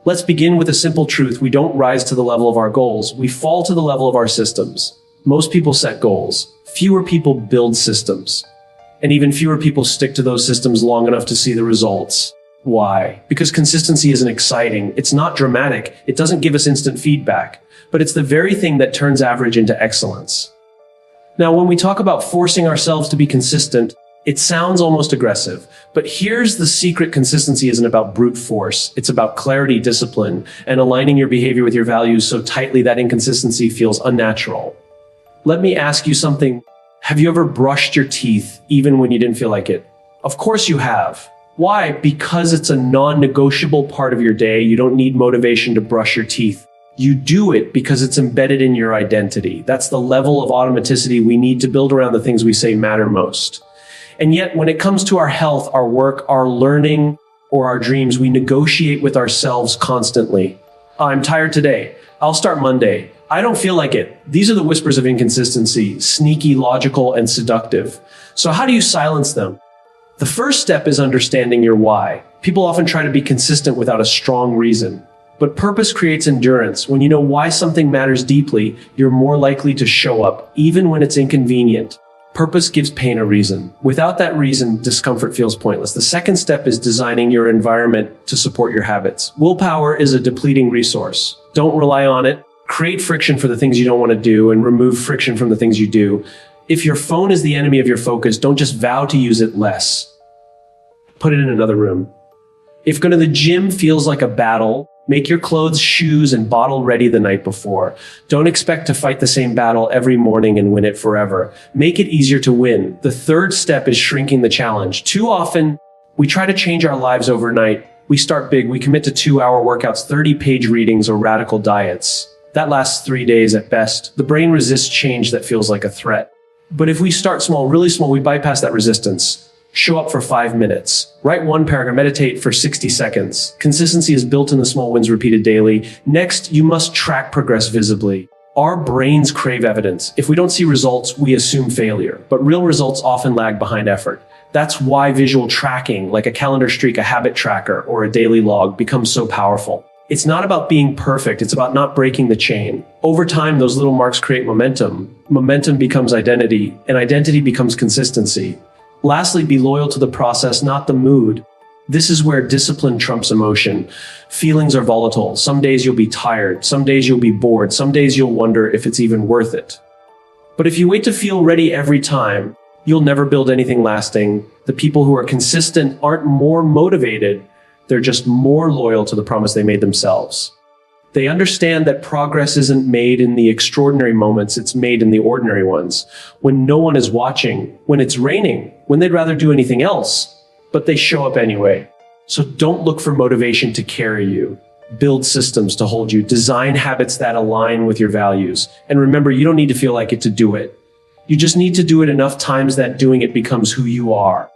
Let's begin with a simple truth. We don't rise to the level of our goals. We fall to the level of our systems. Most people set goals. Fewer people build systems. And even fewer people stick to those systems long enough to see the results. Why? Because consistency isn't exciting. It's not dramatic. It doesn't give us instant feedback. But it's the very thing that turns average into excellence. Now, when we talk about forcing ourselves to be consistent, it sounds almost aggressive. But here's the secret: consistency isn't about brute force. It's about clarity, discipline, and aligning your behavior with your values so tightly that inconsistency feels unnatural. Let me ask you something. Have you ever brushed your teeth even when you didn't feel like it? Of course you have. Why? Because it's a non-negotiable part of your day. You don't need motivation to brush your teeth. You do it because it's embedded in your identity. That's the level of automaticity we need to build around the things we say matter most. And yet, when it comes to our health, our work, our learning, or our dreams, we negotiate with ourselves constantly. I'm tired today. I'll start Monday. I don't feel like it. These are the whispers of inconsistency, sneaky, logical, and seductive. So how do you silence them? The first step is understanding your why. People often try to be consistent without a strong reason. But purpose creates endurance. When you know why something matters deeply, you're more likely to show up, even when it's inconvenient. Purpose gives pain a reason. Without that reason, discomfort feels pointless. The second step is designing your environment to support your habits. Willpower is a depleting resource. Don't rely on it. Create friction for the things you don't want to do and remove friction from the things you do. If your phone is the enemy of your focus, don't just vow to use it less. Put it in another room. If going to the gym feels like a battle, make your clothes, shoes, and bottle ready the night before. Don't expect to fight the same battle every morning and win it forever. Make it easier to win. The third step is shrinking the challenge. Too often, we try to change our lives overnight. We start big. We commit to 2-hour workouts, 30-page readings, or radical diets. That lasts 3 days at best. The brain resists change that feels like a threat. But if we start small, really small, we bypass that resistance. Show up for 5 minutes. Write one paragraph. Meditate for 60 seconds. Consistency is built in the small wins repeated daily. Next, you must track progress visibly. Our brains crave evidence. If we don't see results, we assume failure. But real results often lag behind effort. That's why visual tracking, like a calendar streak, a habit tracker, or a daily log, becomes so powerful. It's not about being perfect. It's about not breaking the chain. Over time, those little marks create momentum. Momentum becomes identity, and identity becomes consistency. Lastly, be loyal to the process, not the mood. This is where discipline trumps emotion. Feelings are volatile. Some days you'll be tired. Some days you'll be bored. Some days you'll wonder if it's even worth it. But if you wait to feel ready every time, you'll never build anything lasting. The people who are consistent aren't more motivated. They're just more loyal to the promise they made themselves. They understand that progress isn't made in the extraordinary moments, it's made in the ordinary ones. When no one is watching, when it's raining, when they'd rather do anything else, but they show up anyway. So don't look for motivation to carry you. Build systems to hold you. Design habits that align with your values. And remember, you don't need to feel like it to do it. You just need to do it enough times that doing it becomes who you are.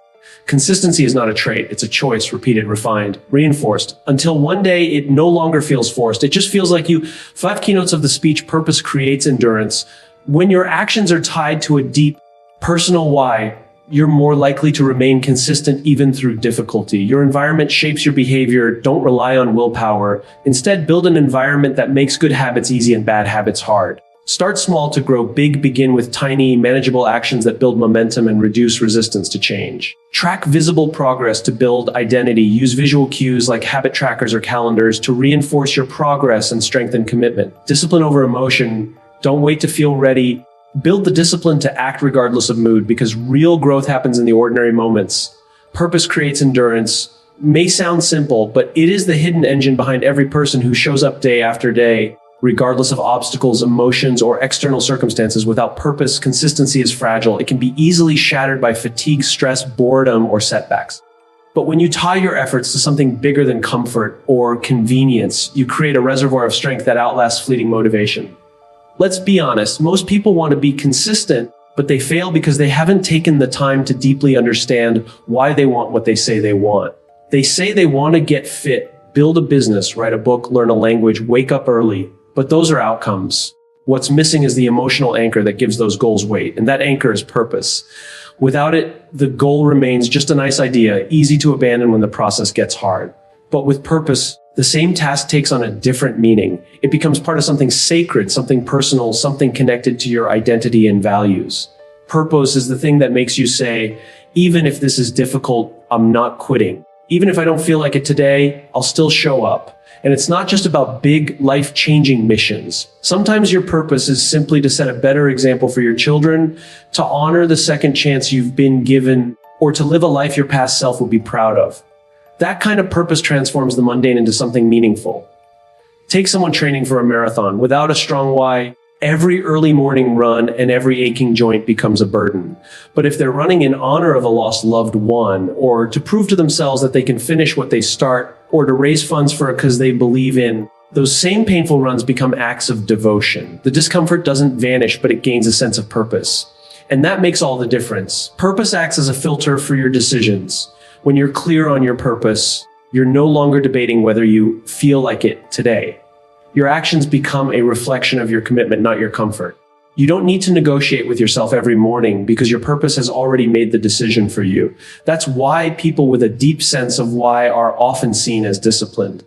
Consistency is not a trait, it's a choice, repeated, refined, reinforced, until one day it no longer feels forced. It just feels like you. 5 keynotes of the speech: purpose creates endurance. When your actions are tied to a deep, personal why, you're more likely to remain consistent even through difficulty. Your environment shapes your behavior. Don't rely on willpower. Instead, build an environment that makes good habits easy and bad habits hard. Start small to grow big. Begin with tiny, manageable actions that build momentum and reduce resistance to change. Track visible progress to build identity. Use visual cues like habit trackers or calendars to reinforce your progress and strengthen commitment. Discipline over emotion. Don't wait to feel ready. Build the discipline to act regardless of mood, because real growth happens in the ordinary moments. Purpose creates endurance. May sound simple, but it is the hidden engine behind every person who shows up day after day. Regardless of obstacles, emotions, or external circumstances, without purpose, consistency is fragile. It can be easily shattered by fatigue, stress, boredom, or setbacks. But when you tie your efforts to something bigger than comfort or convenience, you create a reservoir of strength that outlasts fleeting motivation. Let's be honest, most people want to be consistent, but they fail because they haven't taken the time to deeply understand why they want what they say they want. They say they want to get fit, build a business, write a book, learn a language, wake up early. But those are outcomes. What's missing is the emotional anchor that gives those goals weight, and that anchor is purpose. Without it, the goal remains just a nice idea, easy to abandon when the process gets hard. But with purpose, The same task takes on a different meaning. It becomes part of something sacred, something personal, something connected to your identity and values. Purpose is the thing that makes you say, even if this is difficult, I'm not quitting. Even if I don't feel like it today, I'll still show up. And it's not just about big, life-changing missions. Sometimes your purpose is simply to set a better example for your children, to honor the second chance you've been given, or to live a life your past self will be proud of. That kind of purpose transforms the mundane into something meaningful. Take someone training for a marathon. Without a strong why, every early morning run and every aching joint becomes a burden. But if they're running in honor of a lost loved one, or to prove to themselves that they can finish what they start, or to raise funds for a cause they believe in, those same painful runs become acts of devotion. The discomfort doesn't vanish, but it gains a sense of purpose. And that makes all the difference. Purpose acts as a filter for your decisions. When you're clear on your purpose, you're no longer debating whether you feel like it today. Your actions become a reflection of your commitment, not your comfort. You don't need to negotiate with yourself every morning because your purpose has already made the decision for you. That's why people with a deep sense of why are often seen as disciplined.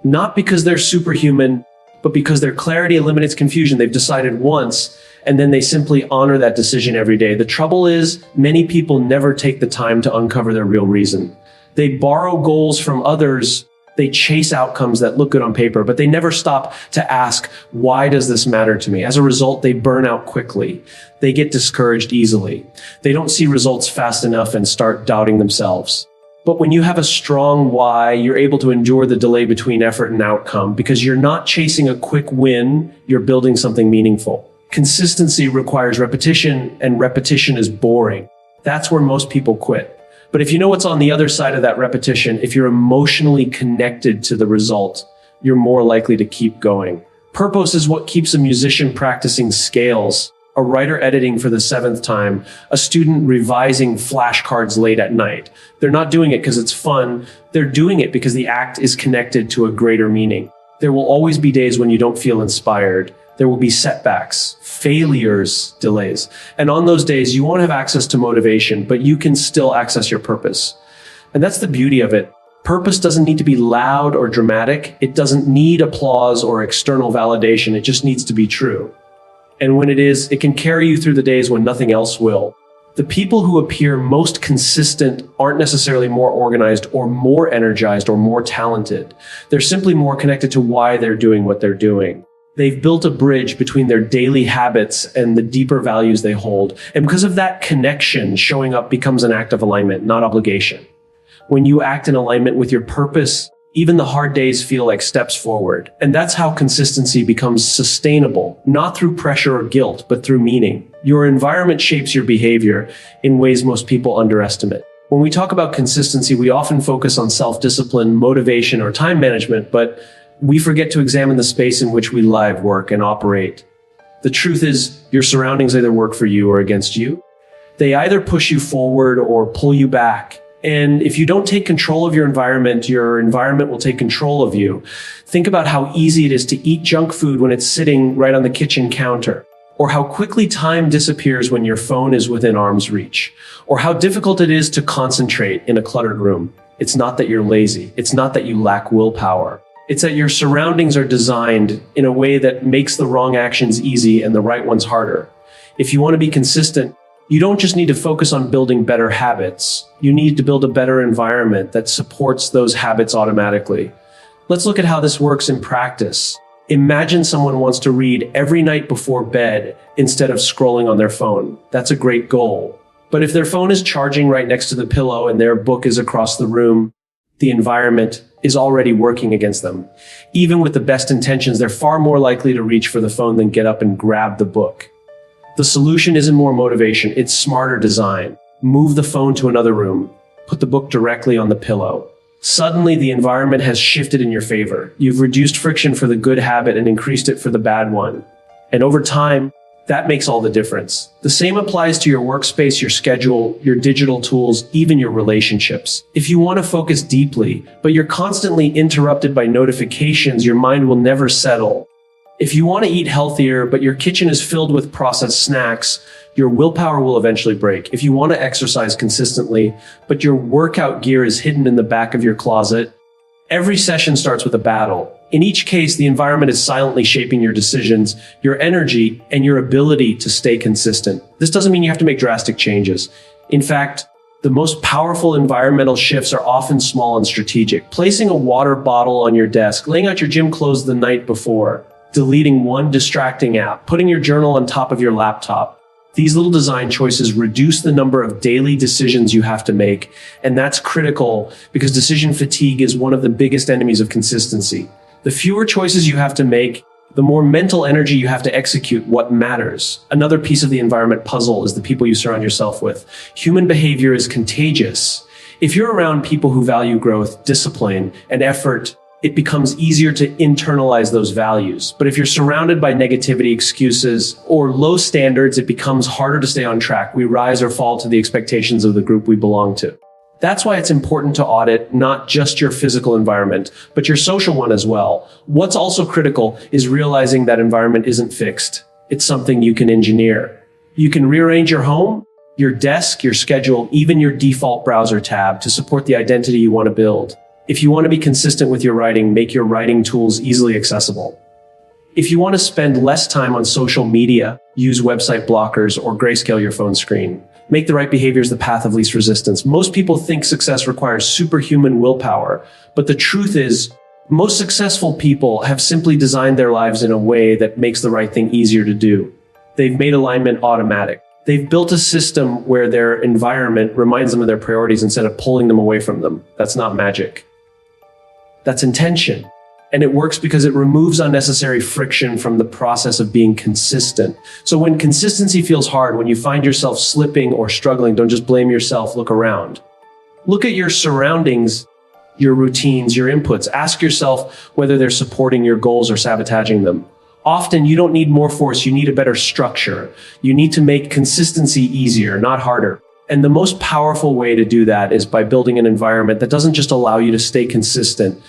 Not because they're superhuman, but because their clarity eliminates confusion. They've decided once, and then they simply honor that decision every day. The trouble is, many people never take the time to uncover their real reason. They borrow goals from others. They chase outcomes that look good on paper, but they never stop to ask, why does this matter to me? As a result, they burn out quickly. They get discouraged easily. They don't see results fast enough and start doubting themselves. But when you have a strong why, you're able to endure the delay between effort and outcome because you're not chasing a quick win, you're building something meaningful. Consistency requires repetition, and repetition is boring. That's where most people quit. But if you know what's on the other side of that repetition, if you're emotionally connected to the result, you're more likely to keep going. Purpose is what keeps a musician practicing scales, a writer editing for the 7th time, a student revising flashcards late at night. They're not doing it because it's fun. They're doing it because the act is connected to a greater meaning. There will always be days when you don't feel inspired. There will be setbacks, failures, delays. And on those days, you won't have access to motivation, but you can still access your purpose. And that's the beauty of it. Purpose doesn't need to be loud or dramatic. It doesn't need applause or external validation. It just needs to be true. And when it is, it can carry you through the days when nothing else will. The people who appear most consistent aren't necessarily more organized or more energized or more talented. They're simply more connected to why they're doing what they're doing. They've built a bridge between their daily habits and the deeper values they hold. And because of that connection, showing up becomes an act of alignment, not obligation. When you act in alignment with your purpose, even the hard days feel like steps forward. And that's how consistency becomes sustainable, not through pressure or guilt, but through meaning. Your environment shapes your behavior in ways most people underestimate. When we talk about consistency, we often focus on self-discipline, motivation, or time management, but we forget to examine the space in which we live, work, and operate. The truth is, your surroundings either work for you or against you. They either push you forward or pull you back. And if you don't take control of your environment will take control of you. Think about how easy it is to eat junk food when it's sitting right on the kitchen counter, or how quickly time disappears when your phone is within arm's reach, or how difficult it is to concentrate in a cluttered room. It's not that you're lazy. It's not that you lack willpower. It's that your surroundings are designed in a way that makes the wrong actions easy and the right ones harder. If you want to be consistent, you don't just need to focus on building better habits. You need to build a better environment that supports those habits automatically. Let's look at how this works in practice. Imagine someone wants to read every night before bed instead of scrolling on their phone. That's a great goal. But if their phone is charging right next to the pillow and their book is across the room, the environment is already working against them. Even with the best intentions, they're far more likely to reach for the phone than get up and grab the book. The solution isn't more motivation, it's smarter design. Move the phone to another room. Put the book directly on the pillow. Suddenly, the environment has shifted in your favor. You've reduced friction for the good habit and increased it for the bad one. And over time, that makes all the difference. The same applies to your workspace, your schedule, your digital tools, even your relationships. If you want to focus deeply, but you're constantly interrupted by notifications, your mind will never settle. If you want to eat healthier, but your kitchen is filled with processed snacks, your willpower will eventually break. If you want to exercise consistently, but your workout gear is hidden in the back of your closet, Every session starts with a battle. In each case, the environment is silently shaping your decisions, your energy, and your ability to stay consistent. This doesn't mean you have to make drastic changes. In fact, the most powerful environmental shifts are often small and strategic. Placing a water bottle on your desk, laying out your gym clothes the night before, deleting one distracting app, putting your journal on top of your laptop. These little design choices reduce the number of daily decisions you have to make, and that's critical because decision fatigue is one of the biggest enemies of consistency. The fewer choices you have to make, the more mental energy you have to execute what matters. Another piece of the environment puzzle is the people you surround yourself with. Human behavior is contagious. If you're around people who value growth, discipline, and effort, it becomes easier to internalize those values. But if you're surrounded by negativity, excuses, or low standards, it becomes harder to stay on track. We rise or fall to the expectations of the group we belong to. That's why it's important to audit not just your physical environment, but your social one as well. What's also critical is realizing that environment isn't fixed. It's something you can engineer. You can rearrange your home, your desk, your schedule, even your default browser tab to support the identity you want to build. If you want to be consistent with your writing, make your writing tools easily accessible. If you want to spend less time on social media, use website blockers or grayscale your phone screen. Make the right behaviors the path of least resistance. Most people think success requires superhuman willpower, but the truth is, most successful people have simply designed their lives in a way that makes the right thing easier to do. They've made alignment automatic. They've built a system where their environment reminds them of their priorities instead of pulling them away from them. That's not magic. That's intention. And it works because it removes unnecessary friction from the process of being consistent. So when consistency feels hard, when you find yourself slipping or struggling, don't just blame yourself, look around. Look at your surroundings, your routines, your inputs. Ask yourself whether they're supporting your goals or sabotaging them. Often you don't need more force, you need a better structure. You need to make consistency easier, not harder. And the most powerful way to do that is by building an environment that doesn't just allow you to stay consistent,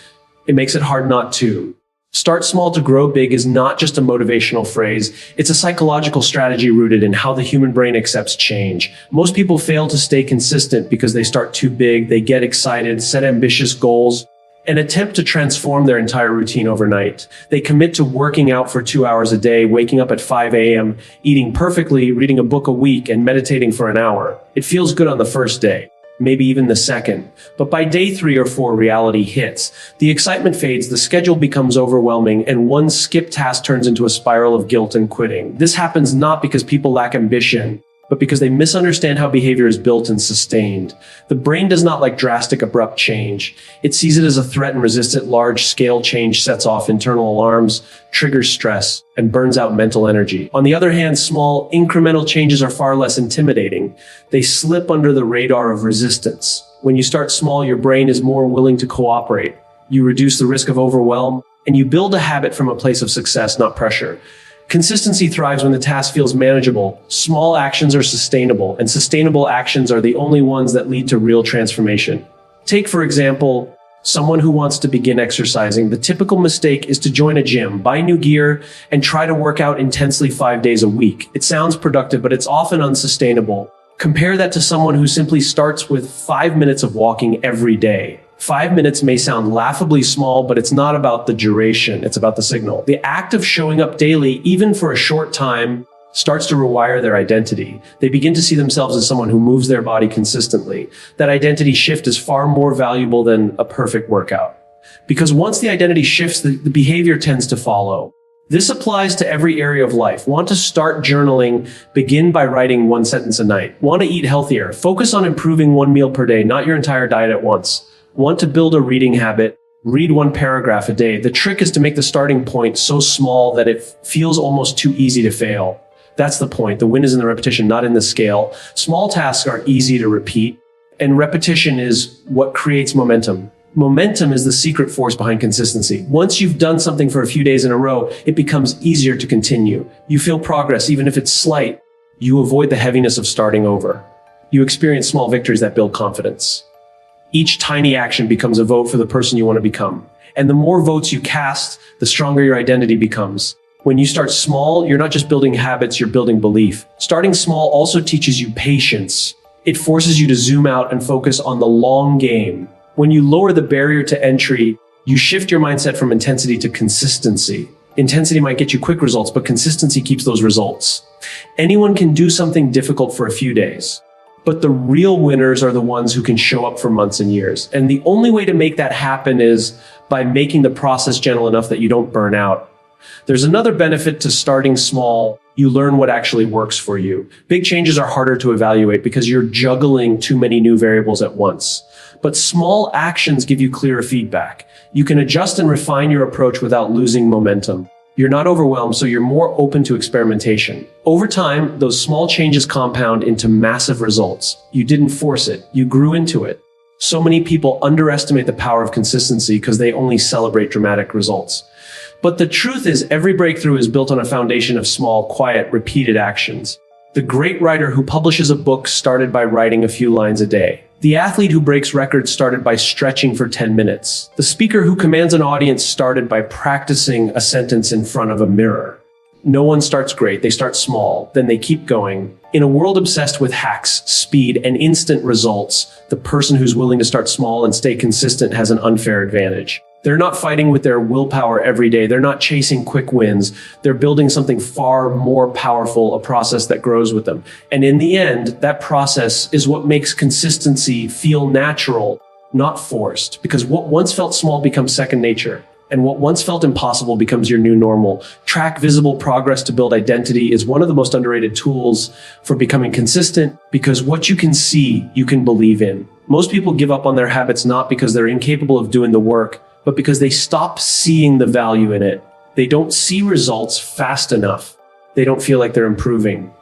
it makes it hard not to. Start small to grow big is not just a motivational phrase. It's a psychological strategy rooted in how the human brain accepts change. Most people fail to stay consistent because they start too big, they get excited, set ambitious goals, and attempt to transform their entire routine overnight. They commit to working out for 2 hours a day, waking up at 5 a.m., eating perfectly, reading a book a week, and meditating for an hour. It feels good on the first day, maybe even the second. But by day 3 or 4, reality hits. The excitement fades, the schedule becomes overwhelming, and one skipped task turns into a spiral of guilt and quitting. This happens not because people lack ambition, but because they misunderstand how behavior is built and sustained. The brain does not like drastic, abrupt change. It sees it as a threat and resists it. Large-scale change sets off internal alarms, triggers stress, and burns out mental energy. On the other hand, small, incremental changes are far less intimidating. They slip under the radar of resistance. When you start small, your brain is more willing to cooperate. You reduce the risk of overwhelm, and you build a habit from a place of success, not pressure. Consistency thrives when the task feels manageable. Small actions are sustainable, and sustainable actions are the only ones that lead to real transformation. Take, for example, someone who wants to begin exercising. The typical mistake is to join a gym, buy new gear, and try to work out intensely 5 days a week. It sounds productive, but it's often unsustainable. Compare that to someone who simply starts with 5 minutes of walking every day. 5 minutes may sound laughably small, but it's not about the duration, it's about the signal. The act of showing up daily, even for a short time, starts to rewire their identity. They begin to see themselves as someone who moves their body consistently. That identity shift is far more valuable than a perfect workout. Because once the identity shifts, the behavior tends to follow. This applies to every area of life. Want to start journaling? Begin by writing 1 sentence a night. Want to eat healthier? Focus on improving 1 meal per day, not your entire diet at once. Want to build a reading habit? Read 1 paragraph a day. The trick is to make the starting point so small that it feels almost too easy to fail. That's the point. The win is in the repetition, not in the scale. Small tasks are easy to repeat, and repetition is what creates momentum. Momentum is the secret force behind consistency. Once you've done something for a few days in a row, it becomes easier to continue. You feel progress, even if it's slight. You avoid the heaviness of starting over. You experience small victories that build confidence. Each tiny action becomes a vote for the person you want to become. And the more votes you cast, the stronger your identity becomes. When you start small, you're not just building habits, you're building belief. Starting small also teaches you patience. It forces you to zoom out and focus on the long game. When you lower the barrier to entry, You shift your mindset from intensity to consistency. Intensity might get you quick results, but consistency keeps those results. Anyone can do something difficult for a few days, but the real winners are the ones who can show up for months and years. And the only way to make that happen is by making the process gentle enough that you don't burn out. There's another benefit to starting small. You learn what actually works for you. Big changes are harder to evaluate because you're juggling too many new variables at once. But small actions give you clearer feedback. You can adjust and refine your approach without losing momentum. You're not overwhelmed, so you're more open to experimentation. Over time, those small changes compound into massive results. You didn't force it, you grew into it. So many people underestimate the power of consistency because they only celebrate dramatic results. But the truth is, every breakthrough is built on a foundation of small, quiet, repeated actions. The great writer who publishes a book started by writing a few lines a day. The athlete who breaks records started by stretching for 10 minutes. The speaker who commands an audience started by practicing a sentence in front of a mirror. No one starts great, they start small, then they keep going. In a world obsessed with hacks, speed, and instant results, the person who's willing to start small and stay consistent has an unfair advantage. They're not fighting with their willpower every day. They're not chasing quick wins. They're building something far more powerful, a process that grows with them. And in the end, that process is what makes consistency feel natural, not forced. Because what once felt small becomes second nature. And what once felt impossible becomes your new normal. Track visible progress to build identity is one of the most underrated tools for becoming consistent, because what you can see, you can believe in. Most people give up on their habits not because they're incapable of doing the work, but because they stop seeing the value in it. They don't see results fast enough. They don't feel like they're improving.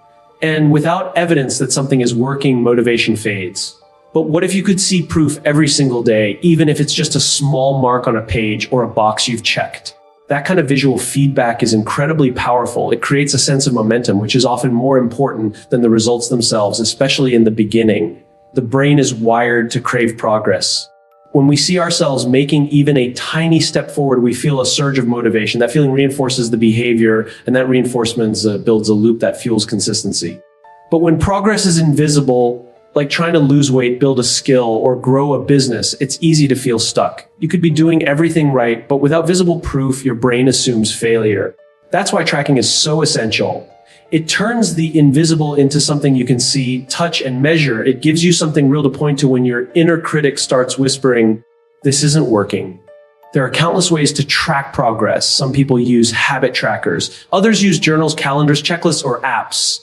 And without evidence that something is working, motivation fades. But what if you could see proof every single day, even if it's just a small mark on a page or a box you've checked? That kind of visual feedback is incredibly powerful. It creates a sense of momentum, which is often more important than the results themselves, especially in the beginning. The brain is wired to crave progress. When we see ourselves making even a tiny step forward, we feel a surge of motivation. That feeling reinforces the behavior, and that reinforcement builds a loop that fuels consistency. But when progress is invisible, like trying to lose weight, build a skill, or grow a business, it's easy to feel stuck. You could be doing everything right, but without visible proof, your brain assumes failure. That's why tracking is so essential. It turns the invisible into something you can see, touch, and measure. It gives you something real to point to when your inner critic starts whispering, "This isn't working." There are countless ways to track progress. Some people use habit trackers. Others use journals, calendars, checklists, or apps.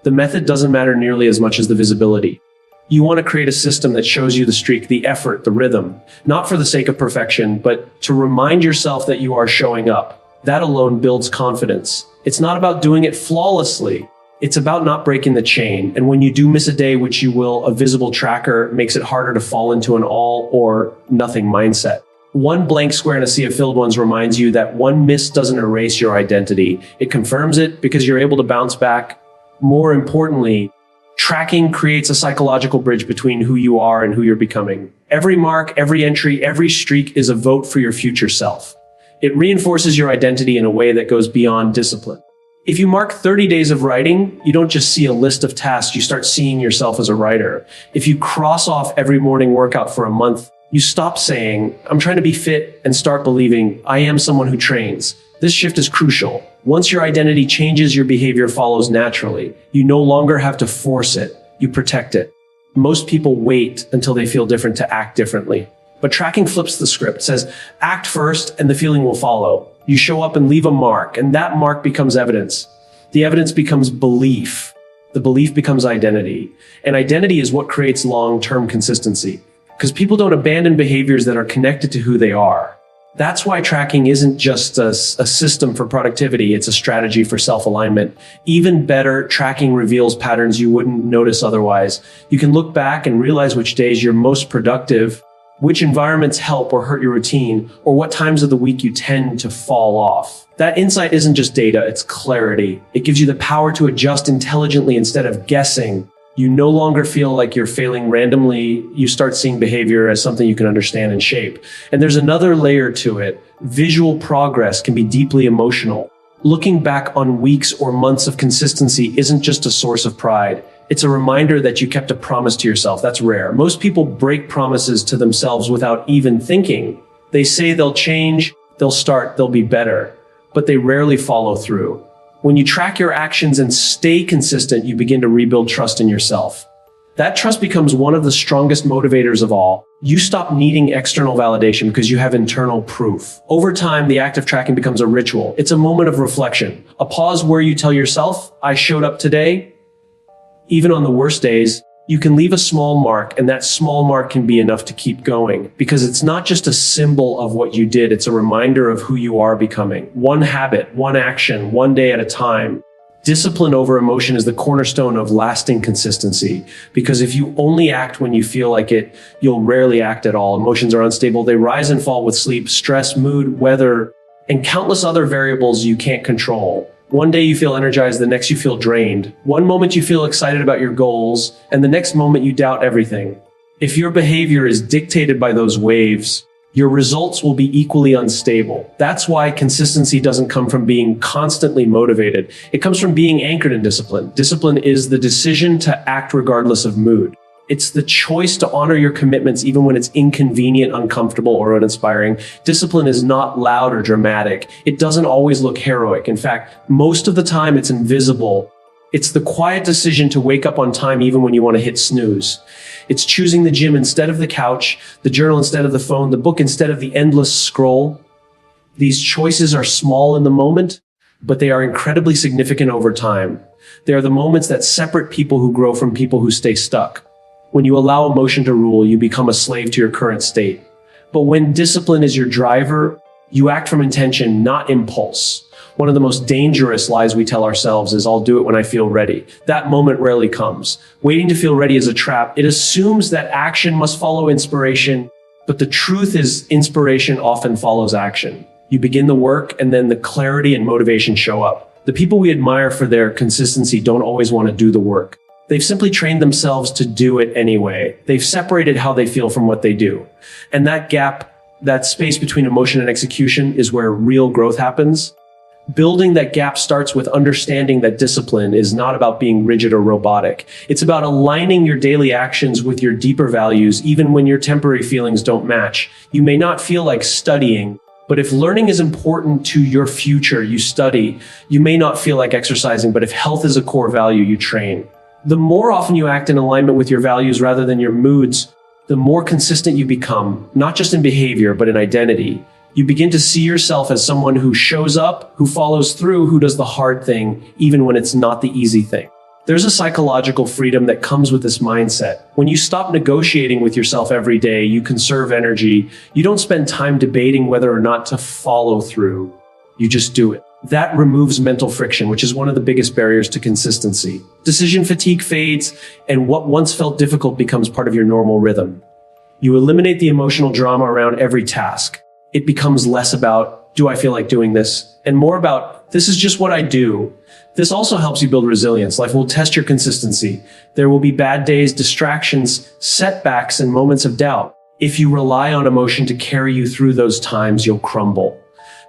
The method doesn't matter nearly as much as the visibility. You want to create a system that shows you the streak, the effort, the rhythm, not for the sake of perfection, but to remind yourself that you are showing up. That alone builds confidence. It's not about doing it flawlessly. It's about not breaking the chain. And when you do miss a day, which you will, a visible tracker makes it harder to fall into an all or nothing mindset. One blank square in a sea of filled ones reminds you that one miss doesn't erase your identity. It confirms it because you're able to bounce back. More importantly, tracking creates a psychological bridge between who you are and who you're becoming. Every mark, every entry, every streak is a vote for your future self. It reinforces your identity in a way that goes beyond discipline. If you mark 30 days of writing, you don't just see a list of tasks, you start seeing yourself as a writer. If you cross off every morning workout for a month, you stop saying, "I'm trying to be fit," and start believing, "I am someone who trains." This shift is crucial. Once your identity changes, your behavior follows naturally. You no longer have to force it, you protect it. Most people wait until they feel different to act differently. But tracking flips the script, says, act first and the feeling will follow. You show up and leave a mark, and that mark becomes evidence. The evidence becomes belief. The belief becomes identity. And identity is what creates long-term consistency. Because people don't abandon behaviors that are connected to who they are. That's why tracking isn't just a system for productivity, it's a strategy for self-alignment. Even better, tracking reveals patterns you wouldn't notice otherwise. You can look back and realize which days you're most productive, which environments help or hurt your routine, or what times of the week you tend to fall off. That insight isn't just data, it's clarity. It gives you the power to adjust intelligently instead of guessing. You no longer feel like you're failing randomly. You start seeing behavior as something you can understand and shape. And there's another layer to it. Visual progress can be deeply emotional. Looking back on weeks or months of consistency isn't just a source of pride. It's a reminder that you kept a promise to yourself. That's rare. Most people break promises to themselves without even thinking. They say they'll change, they'll start, they'll be better, but they rarely follow through. When you track your actions and stay consistent, you begin to rebuild trust in yourself. That trust becomes one of the strongest motivators of all. You stop needing external validation because you have internal proof. Over time, the act of tracking becomes a ritual. It's a moment of reflection, a pause where you tell yourself, I showed up today. Even on the worst days, you can leave a small mark, and that small mark can be enough to keep going, because it's not just a symbol of what you did, it's a reminder of who you are becoming. One habit, one action, one day at a time. Discipline over emotion is the cornerstone of lasting consistency, because if you only act when you feel like it, you'll rarely act at all. Emotions are unstable. They rise and fall with sleep, stress, mood, weather, and countless other variables you can't control. One day you feel energized, the next you feel drained. One moment you feel excited about your goals, and the next moment you doubt everything. If your behavior is dictated by those waves, your results will be equally unstable. That's why consistency doesn't come from being constantly motivated. It comes from being anchored in discipline. Discipline is the decision to act regardless of mood. It's the choice to honor your commitments even when it's inconvenient, uncomfortable, or uninspiring. Discipline is not loud or dramatic. It doesn't always look heroic. In fact, most of the time it's invisible. It's the quiet decision to wake up on time even when you want to hit snooze. It's choosing the gym instead of the couch, the journal instead of the phone, the book instead of the endless scroll. These choices are small in the moment, but they are incredibly significant over time. They are the moments that separate people who grow from people who stay stuck. When you allow emotion to rule, you become a slave to your current state. But when discipline is your driver, you act from intention, not impulse. One of the most dangerous lies we tell ourselves is, I'll do it when I feel ready. That moment rarely comes. Waiting to feel ready is a trap. It assumes that action must follow inspiration, but the truth is inspiration often follows action. You begin the work, and then the clarity and motivation show up. The people we admire for their consistency don't always want to do the work. They've simply trained themselves to do it anyway. They've separated how they feel from what they do. And that gap, that space between emotion and execution, is where real growth happens. Building that gap starts with understanding that discipline is not about being rigid or robotic. It's about aligning your daily actions with your deeper values, even when your temporary feelings don't match. You may not feel like studying, but if learning is important to your future, you study. You may not feel like exercising, but if health is a core value, you train. The more often you act in alignment with your values rather than your moods, the more consistent you become, not just in behavior, but in identity. You begin to see yourself as someone who shows up, who follows through, who does the hard thing, even when it's not the easy thing. There's a psychological freedom that comes with this mindset. When you stop negotiating with yourself every day, you conserve energy. You don't spend time debating whether or not to follow through. You just do it. That removes mental friction, which is one of the biggest barriers to consistency. Decision fatigue fades, and what once felt difficult becomes part of your normal rhythm. You eliminate the emotional drama around every task. It becomes less about, do I feel like doing this? And more about, this is just what I do. This also helps you build resilience. Life will test your consistency. There will be bad days, distractions, setbacks, and moments of doubt. If you rely on emotion to carry you through those times, you'll crumble.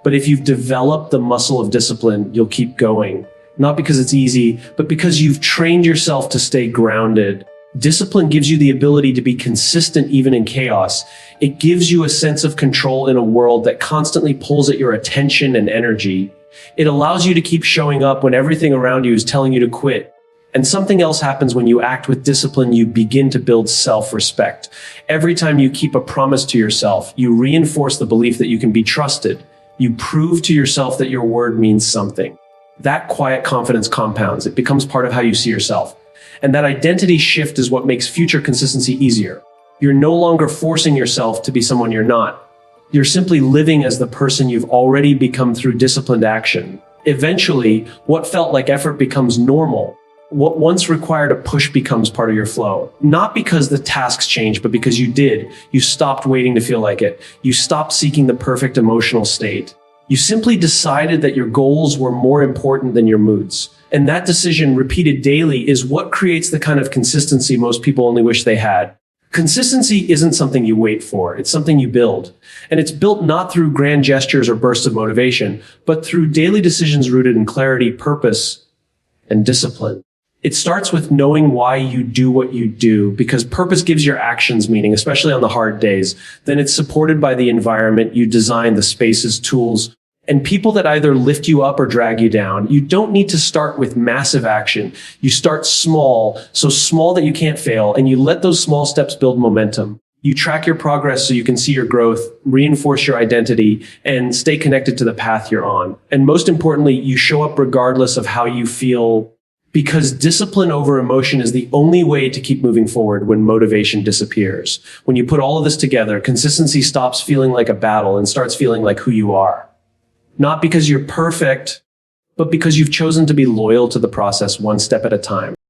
But if you've developed the muscle of discipline, you'll keep going. Not because it's easy, but because you've trained yourself to stay grounded. Discipline gives you the ability to be consistent even in chaos. It gives you a sense of control in a world that constantly pulls at your attention and energy. It allows you to keep showing up when everything around you is telling you to quit. And something else happens when you act with discipline. You begin to build self-respect. Every time you keep a promise to yourself, you reinforce the belief that you can be trusted. You prove to yourself that your word means something. That quiet confidence compounds. It becomes part of how you see yourself. And that identity shift is what makes future consistency easier. You're no longer forcing yourself to be someone you're not. You're simply living as the person you've already become through disciplined action. Eventually, what felt like effort becomes normal. What once required a push becomes part of your flow. Not because the tasks changed, but because you did. You stopped waiting to feel like it. You stopped seeking the perfect emotional state. You simply decided that your goals were more important than your moods. And that decision, repeated daily, is what creates the kind of consistency most people only wish they had. Consistency isn't something you wait for, it's something you build. And it's built not through grand gestures or bursts of motivation, but through daily decisions rooted in clarity, purpose, and discipline. It starts with knowing why you do what you do, because purpose gives your actions meaning, especially on the hard days. Then it's supported by the environment you design, the spaces, tools, and people that either lift you up or drag you down. You don't need to start with massive action. You start small, so small that you can't fail, and you let those small steps build momentum. You track your progress so you can see your growth, reinforce your identity, and stay connected to the path you're on. And most importantly, you show up regardless of how you feel, because discipline over emotion is the only way to keep moving forward when motivation disappears. When you put all of this together, consistency stops feeling like a battle and starts feeling like who you are. Not because you're perfect, but because you've chosen to be loyal to the process one step at a time.